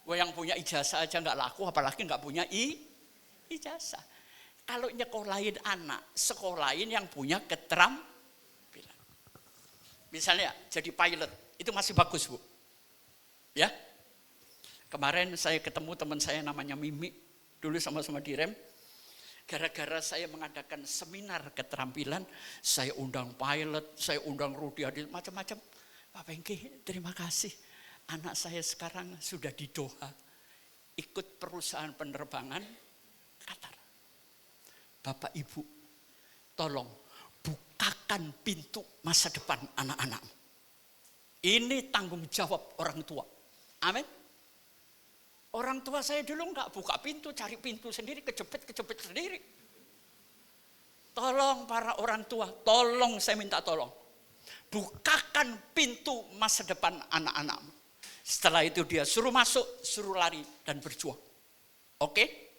C: Wah, yang punya ijazah aja nggak laku, apalagi nggak punya ijazah. Kalau nyekolahin anak, sekolahin yang punya keterampilan. Misalnya jadi pilot, itu masih bagus, Bu. Ya. Kemarin saya ketemu teman saya namanya Mimi, dulu sama-sama di Rem. Gara-gara saya mengadakan seminar keterampilan, saya undang pilot, saya undang Rudi Adil, macam-macam. Pak Pengki, terima kasih. Anak saya sekarang sudah di Doha, ikut perusahaan penerbangan Qatar. Bapak Ibu, tolong bukakan pintu masa depan anak-anakmu. Ini tanggung jawab orang tua. Amin. Orang tua saya dulu enggak buka pintu, cari pintu sendiri, kejepit sendiri. Tolong para orang tua, tolong saya minta tolong. Bukakan pintu masa depan anak-anakmu. Setelah itu dia suruh masuk, suruh lari dan berjuang. Oke?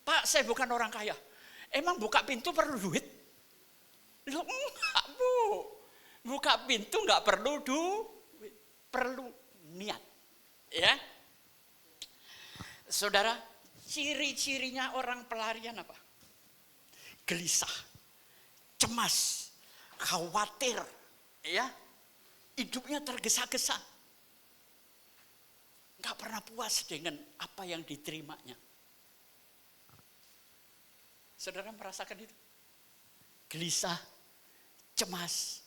C: Pak, saya bukan orang kaya. Emang buka pintu perlu duit? Loh, enggak, Bu. Buka pintu enggak perlu duit, perlu niat. Ya. Saudara, ciri-cirinya orang pelarian apa? Gelisah, cemas, khawatir, ya. Hidupnya tergesa-gesa. Enggak pernah puas dengan apa yang diterimanya. Saudara merasakan itu? Gelisah, cemas.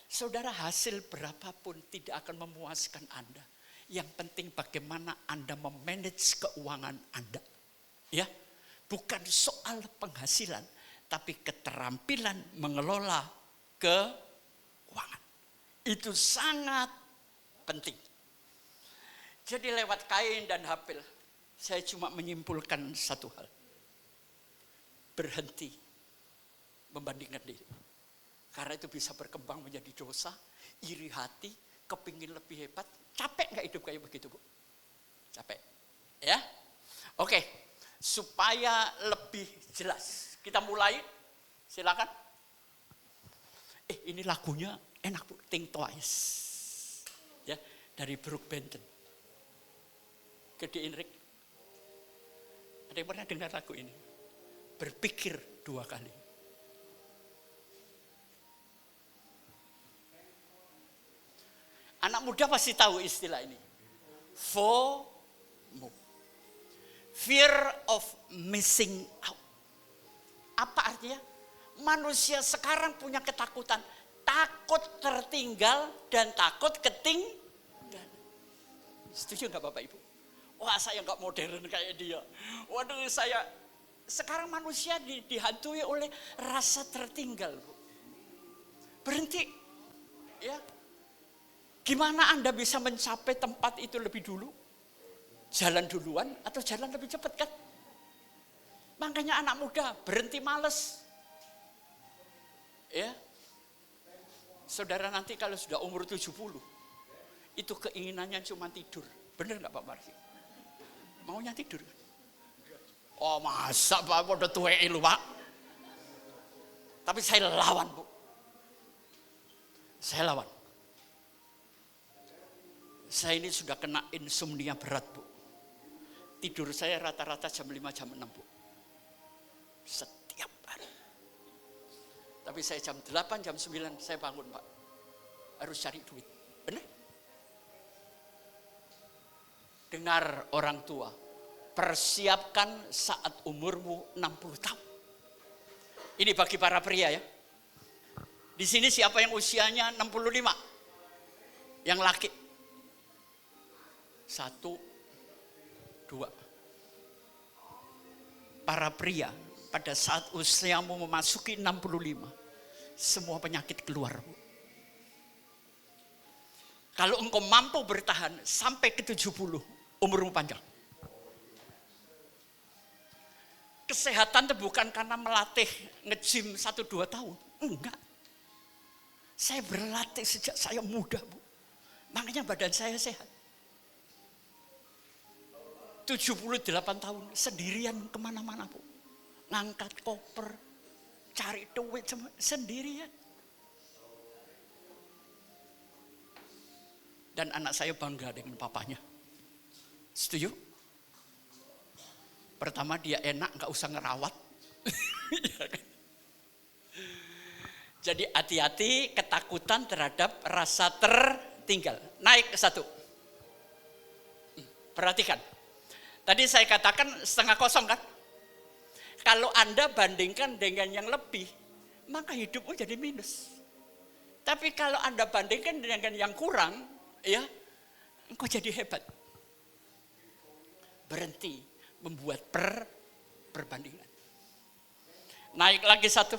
C: Saudara, hasil berapapun tidak akan memuaskan Anda. Yang penting bagaimana Anda memanage keuangan Anda. Ya, bukan soal penghasilan, tapi keterampilan mengelola keuangan. Itu sangat penting. Jadi lewat Kain dan Habil, saya cuma menyimpulkan satu hal. Berhenti membandingkan diri. Karena itu bisa berkembang menjadi dosa, iri hati, kepingin lebih hebat. Capek nggak hidup kayak begitu, Bu? Capek. Ya? Oke, supaya lebih jelas. Kita mulai, silakan. Ini lagunya enak, Bu. Think Twice. Ya, dari Brooke Benton. Gedein Rick. Ada yang pernah dengar lagu ini? Berpikir 2 kali. Anak muda pasti tahu istilah ini. FOMO. Fear of missing out. Apa artinya? Manusia sekarang punya ketakutan. Takut tertinggal dan takut ketinggalan. Setuju nggak Bapak Ibu? Wah, saya nggak modern kayak dia. Waduh, sekarang manusia dihantui oleh rasa tertinggal, Bu. Berhenti. Ya. Gimana Anda bisa mencapai tempat itu lebih dulu? Jalan duluan atau jalan lebih cepat, kan? Makanya anak muda berhenti males. Ya. Saudara nanti kalau sudah umur 70, itu keinginannya cuma tidur. Benar nggak Pak Marsi? Maunya tidur. Oh, masa Pak udah tua lu, Pak? Tapi saya lawan, Bu. Saya lawan. Saya ini sudah kena insomnia berat, Bu. Tidur saya rata-rata jam 5, jam 6, Bu. Setiap hari. Tapi saya jam 8, jam 9 saya bangun, Pak. Harus cari duit. Benar? Dengar orang tua, persiapkan saat umurmu 60 tahun. Ini bagi para pria ya. Di sini siapa yang usianya 65? Yang laki. 1, 2. Para pria pada saat usiamu memasuki 65, semua penyakit keluar. Kalau engkau mampu bertahan sampai ke 70, umurmu panjang. Kesehatan itu bukan karena melatih nge-gym 1-2 tahun. Enggak. Saya berlatih sejak saya muda, Bu. Makanya badan saya sehat. 78 tahun sendirian kemana-mana, Bu. Ngangkat koper, cari duit sendirian. Dan anak saya bangga dengan papanya. Setuju? Pertama dia enak, nggak usah ngerawat. Jadi hati-hati ketakutan terhadap rasa tertinggal. Naik ke 1. Perhatikan. Tadi saya katakan setengah kosong kan? Kalau Anda bandingkan dengan yang lebih, maka hidupmu jadi minus. Tapi kalau Anda bandingkan dengan yang kurang, ya, engkau jadi hebat. Berhenti membuat perbandingan. Naik lagi 1.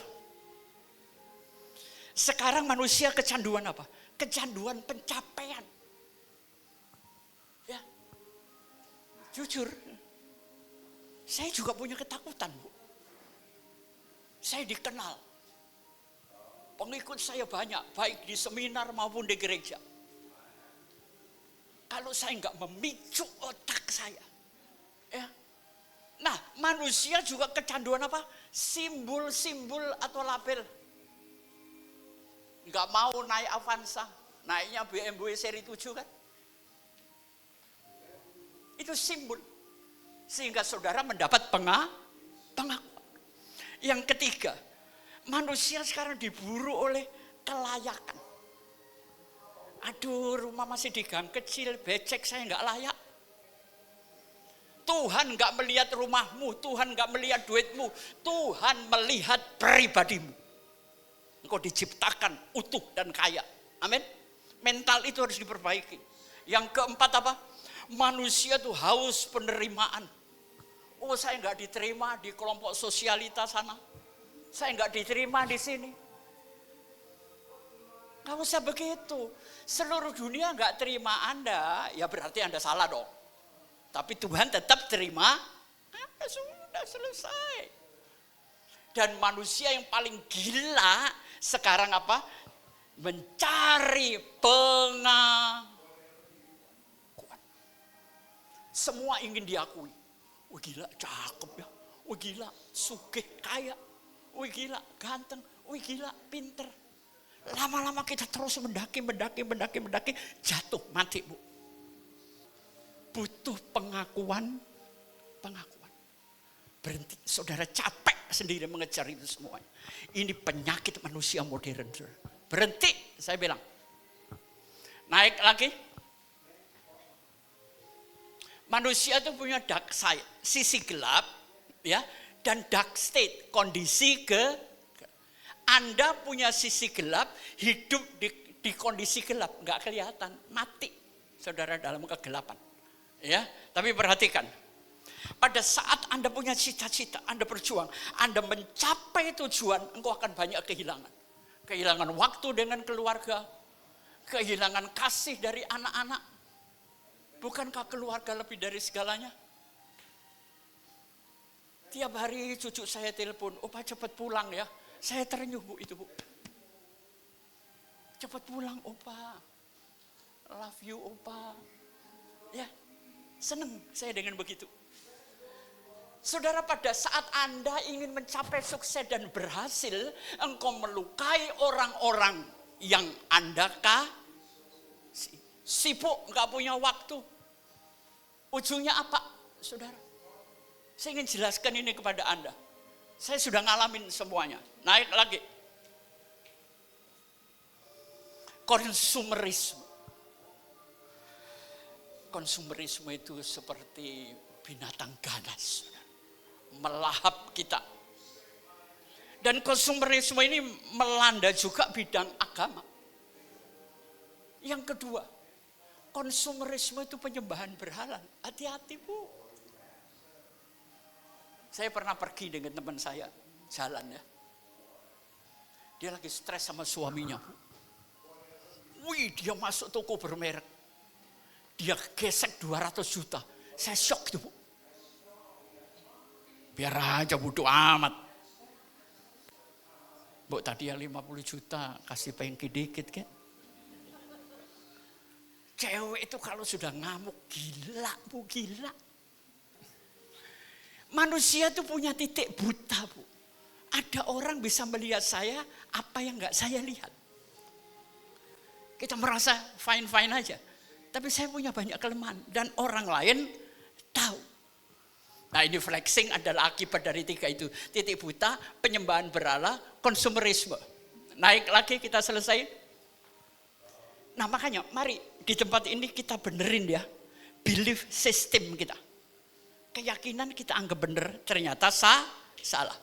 C: Sekarang manusia kecanduan apa? Kecanduan pencapaian. Ya. Jujur, saya juga punya ketakutan, Bu. Saya dikenal. Pengikut saya banyak, baik di seminar maupun di gereja. Kalau saya nggak memicu otak saya, ya. Nah, manusia juga kecanduan apa? Simbol-simbol atau label. Nggak mau naik Avanza, naiknya BMW seri 7 kan? Itu simbol. Sehingga saudara mendapat pengakuan. Yang ketiga, manusia sekarang diburu oleh kelayakan. Aduh, rumah masih di gang kecil, becek, saya nggak layak. Tuhan nggak melihat rumahmu, Tuhan nggak melihat duitmu, Tuhan melihat pribadimu. Engkau diciptakan utuh dan kaya. Amin. Mental itu harus diperbaiki. Yang keempat apa? Manusia tuh haus penerimaan. Oh, saya nggak diterima di kelompok sosialita sana. Saya nggak diterima di sini. Nggak usah begitu. Seluruh dunia nggak terima Anda, ya berarti Anda salah dong. Tapi Tuhan tetap terima, sudah selesai. Dan manusia yang paling gila sekarang apa? Mencari pengakuan. Semua ingin diakui. Wah gila cakep ya. Wah gila sugih kaya. Wah gila ganteng. Wah gila pinter. Lama-lama kita terus mendaki, jatuh mati, Bu. Butuh pengakuan. Berhenti, saudara capek sendiri mengejar itu semuanya. Ini penyakit manusia modern. Berhenti, saya bilang. Naik lagi. Manusia itu punya dark side, sisi gelap, ya, dan dark state, kondisi Anda punya sisi gelap, hidup di kondisi gelap, nggak kelihatan, mati, saudara dalam kegelapan. Ya, tapi perhatikan, pada saat Anda punya cita-cita, Anda berjuang, Anda mencapai tujuan, engkau akan banyak kehilangan. Kehilangan waktu dengan keluarga, kehilangan kasih dari anak-anak. Bukankah keluarga lebih dari segalanya? Tiap hari cucu saya telepon, opa cepat pulang ya. Saya terenyuh, Bu, itu, Bu. Cepat pulang, opa. Love you, opa. Ya, senang saya dengan begitu. Saudara, pada saat Anda ingin mencapai sukses dan berhasil, engkau melukai orang-orang yang Anda kasih. Sibuk, nggak punya waktu. Ujungnya apa, saudara? Saya ingin jelaskan ini kepada Anda. Saya sudah ngalamin semuanya. Naik lagi. Konsumerisme. Konsumerisme itu seperti binatang ganas. Melahap kita. Dan konsumerisme ini melanda juga bidang agama. Yang kedua, konsumerisme itu penyembahan berhala. Hati-hati, Bu. Saya pernah pergi dengan teman saya, jalan ya. Dia lagi stres sama suaminya, Bu. Wih, dia masuk toko bermerek. Dia gesek 200 juta. Saya shock tuh, Bu. Biar aja bodo amat. Bu, tadi ya 50 juta, kasih pengki dikit kan. Cewek itu kalau sudah ngamuk, gila, Bu, gila. Manusia itu punya titik buta, Bu. Ada orang bisa melihat saya apa yang enggak saya lihat. Kita merasa fine-fine aja. Tapi saya punya banyak kelemahan. Dan orang lain tahu. Nah ini flexing adalah akibat dari 3 itu. Titik buta, penyembahan berhala, konsumerisme. Naik lagi kita selesai. Nah makanya mari di tempat ini kita benerin ya. Belief system kita. Keyakinan kita anggap benar, ternyata salah.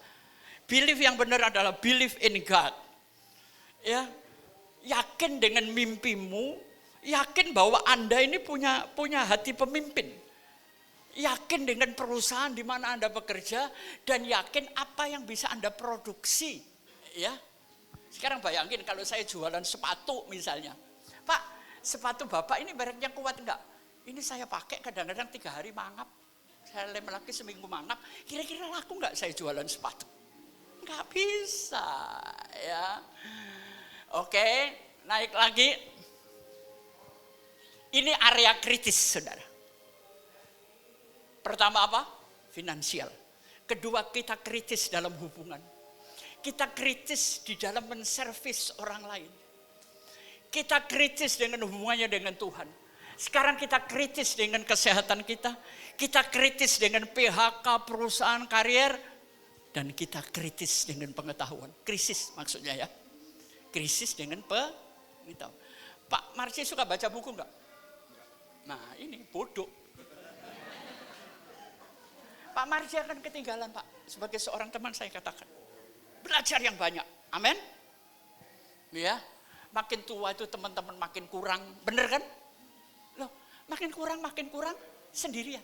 C: Belief yang benar adalah belief in God. Ya, yakin dengan mimpimu, yakin bahwa Anda ini punya hati pemimpin. Yakin dengan perusahaan di mana Anda bekerja dan yakin apa yang bisa Anda produksi, ya. Sekarang bayangin kalau saya jualan sepatu misalnya. Pak, sepatu Bapak ini mereknya kuat enggak? Ini saya pakai kadang-kadang 3 hari mangap. Saya lem lagi seminggu mangap. Kira-kira laku enggak saya jualan sepatu? Enggak bisa, ya. Oke, naik lagi. Ini area kritis, saudara. Pertama apa? Finansial. Kedua, kita kritis dalam hubungan. Kita kritis di dalam menservis orang lain. Kita kritis dengan hubungannya dengan Tuhan. Sekarang kita kritis dengan kesehatan kita. Kita kritis dengan PHK, perusahaan, karier. Dan kita kritis dengan pengetahuan. Krisis maksudnya ya. Krisis dengan pengetahuan. Pak Marci suka baca buku enggak? Nah ini bodoh. Pak Marci akan ketinggalan Pak. Sebagai seorang teman saya katakan. Belajar yang banyak. Amin. Ya. Makin tua itu teman-teman makin kurang. Bener kan? Loh, makin kurang sendirian.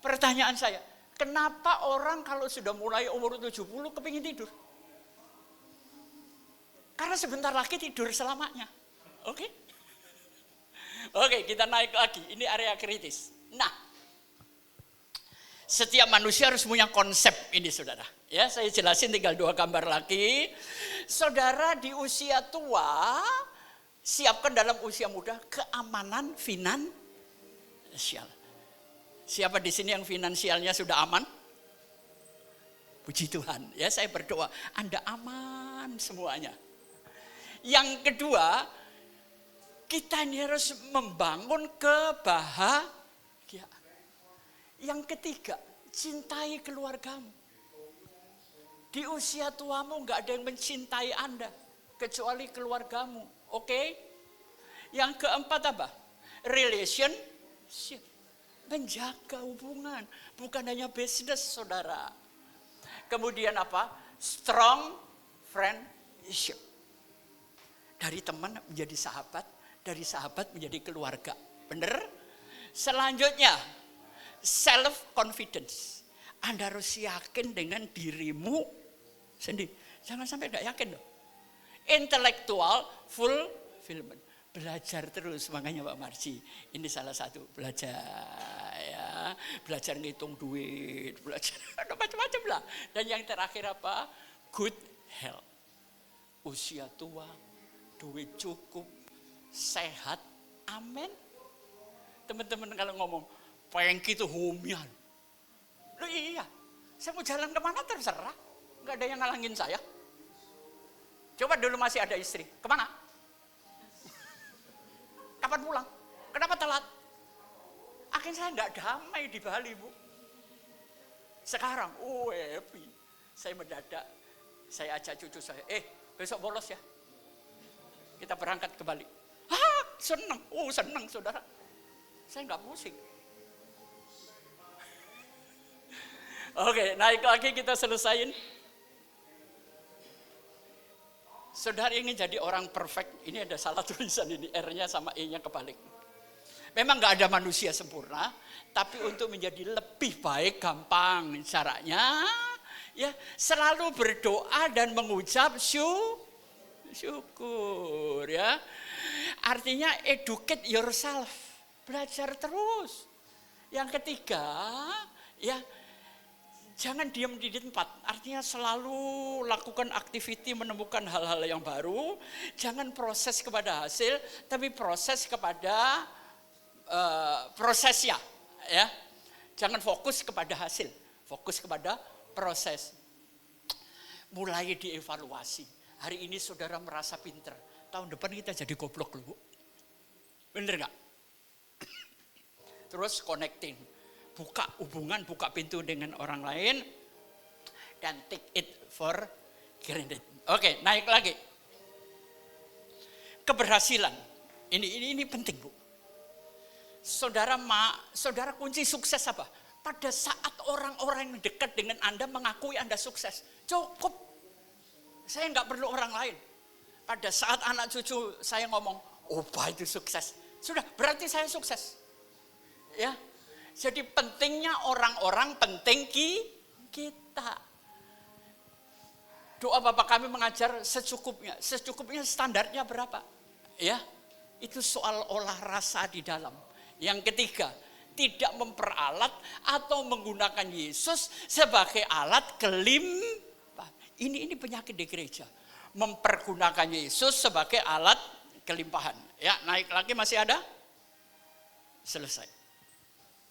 C: Pertanyaan saya. Kenapa orang kalau sudah mulai umur 70 kepingin tidur? Karena sebentar lagi tidur selamanya. Oke? Oke, kita naik lagi. Ini area kritis. Nah, setiap manusia harus punya konsep ini, saudara. Ya, saya jelasin tinggal 2 gambar lagi. Saudara di usia tua, siapkan dalam usia muda keamanan finansial. Siapa di sini yang finansialnya sudah aman? Puji Tuhan. Ya, saya berdoa Anda aman semuanya. Yang kedua, kita ini harus membangun kebahagiaan. Yang ketiga, cintai keluargamu. Di usia tuamu nggak ada yang mencintai Anda kecuali keluargamu. Oke? Yang keempat apa? Relationship. Menjaga hubungan, bukan hanya bisnis, saudara. Kemudian apa? Strong friendship. Dari teman menjadi sahabat, dari sahabat menjadi keluarga. Benar? Selanjutnya, self confidence. Anda harus yakin dengan dirimu sendiri. Jangan sampai tidak yakin loh. Intellectual fulfillment. Belajar terus, makanya Pak Marci. Ini salah satu belajar ya. Belajar ngitung duit, belajar macam-macam lah. Dan yang terakhir apa? Good health. Usia tua, duit cukup, sehat. Amin. Teman-teman kalau ngomong, pengki itu homian. Loh iya, saya mau jalan kemana terserah. Nggak ada yang ngalangin saya. Coba dulu masih ada istri, kemana? Kapan pulang? Kenapa telat? Akhirnya saya nggak damai di Bali, Bu. Sekarang, happy. Saya mendadak, saya ajak cucu saya, besok bolos ya. Kita berangkat ke Bali. Senang, senang saudara. Saya nggak pusing. Oke, naik lagi kita selesain. Saudara ingin jadi orang perfect, ini ada salah tulisan ini, R-nya sama E-nya kebalik. Memang gak ada manusia sempurna, tapi untuk menjadi lebih baik gampang caranya. Ya, selalu berdoa dan mengucap syukur ya. Artinya educate yourself, belajar terus. Yang ketiga, ya jangan diam di tempat, artinya selalu lakukan aktiviti menemukan hal-hal yang baru. Jangan proses kepada hasil, tapi proses kepada prosesnya. Ya, jangan fokus kepada hasil, fokus kepada proses. Mulai dievaluasi. Hari ini saudara merasa pinter, tahun depan kita jadi goblok loh, Bu. Bener nggak? terus connecting. Buka hubungan, buka pintu dengan orang lain, dan take it for granted. Oke, naik lagi. Keberhasilan. Ini penting, Bu. Saudara kunci sukses apa? Pada saat orang-orang yang dekat dengan Anda mengakui Anda sukses. Cukup. Saya nggak perlu orang lain. Pada saat anak cucu saya ngomong, Opa itu sukses. Sudah, berarti saya sukses. Ya. Jadi pentingnya orang-orang penting kita. Doa Bapak kami mengajar secukupnya. Secukupnya standarnya berapa? Ya. Itu soal olah rasa di dalam. Yang ketiga, tidak memperalat atau menggunakan Yesus sebagai alat kelimpahan. Ini penyakit di gereja. Mempergunakan Yesus sebagai alat kelimpahan. Ya, naik lagi masih ada? Selesai.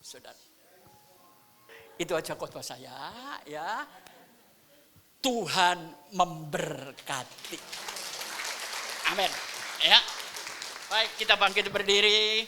C: Saudara. Itu aja khotbah saya, ya. Tuhan memberkati. Amin. Ya. Baik, kita bangkit berdiri.